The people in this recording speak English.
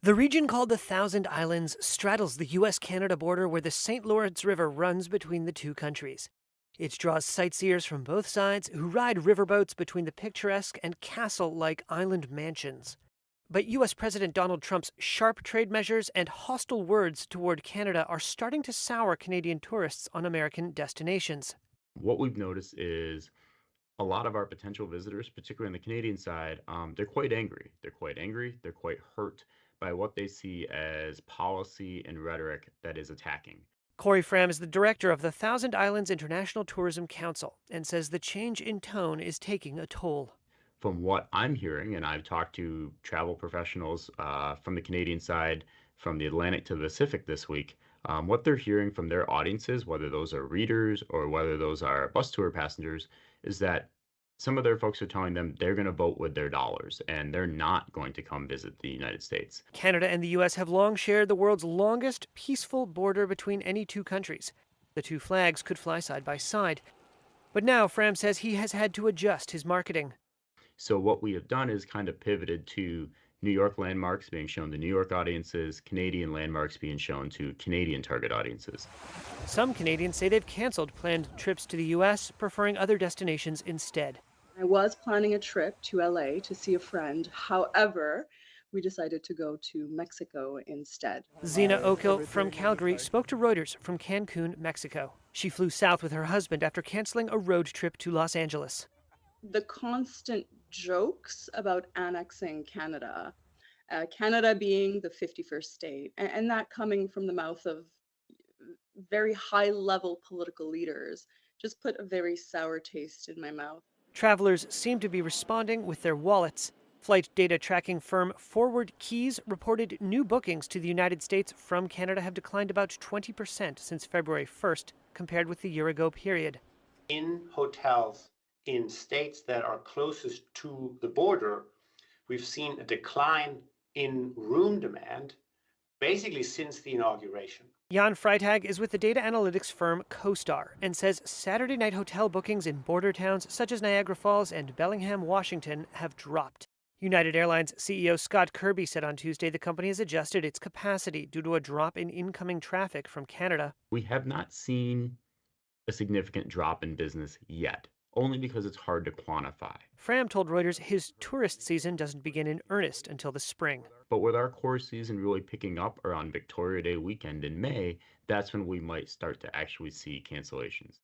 The region called the Thousand Islands straddles the US Canada border where the St. Lawrence River runs between the two countries. It draws sightseers from both sides who ride riverboats between the picturesque and castle like island mansions. But US President Donald Trump's sharp trade measures and hostile words toward Canada are starting to sour Canadian tourists on American destinations. What we've noticed is a lot of our potential visitors, particularly on the Canadian side, they're quite angry. They're quite angry. They're quite hurt by what they see as policy and rhetoric that is attacking. Corey Fram is the director of the Thousand Islands International Tourism Council and says the change in tone is taking a toll. From what I'm hearing, and I've talked to travel professionals from the Canadian side, from the Atlantic to the Pacific this week, what they're hearing from their audiences, whether those are readers or whether those are bus tour passengers, is that some of their folks are telling them they're going to vote with their dollars and they're not going to come visit the United States. Canada and the US have long shared the world's longest peaceful border between any two countries. The two flags could fly side by side. But now Fram says he has had to adjust his marketing. So what we have done is kind of pivoted to New York landmarks being shown to New York audiences, Canadian landmarks being shown to Canadian target audiences. Some Canadians say they've canceled planned trips to the US, preferring other destinations instead. I was planning a trip to LA to see a friend. However, we decided to go to Mexico instead. Zena Oakhill from Calgary spoke to Reuters from Cancun, Mexico. She flew south with her husband after canceling a road trip to Los Angeles. The constant jokes about annexing Canada, Canada being the 51st state, and that coming from the mouth of very high level political leaders, just put a very sour taste in my mouth. Travelers seem to be responding with their wallets. Flight data tracking firm Forward Keys reported new bookings to the United States from Canada have declined about 20% since February 1st, compared with the year ago period. In hotels in states that are closest to the border, we've seen a decline in room demand basically since the inauguration. Jan Freitag is with the data analytics firm CoStar and says Saturday night hotel bookings in border towns such as Niagara Falls and Bellingham, Washington have dropped. United Airlines CEO Scott Kirby said on Tuesday the company has adjusted its capacity due to a drop in incoming traffic from Canada. We have not seen a significant drop in business yet, only because it's hard to quantify. Fram told Reuters his tourist season doesn't begin in earnest until the spring. But with our core season really picking up around Victoria Day weekend in May, that's when we might start to actually see cancellations.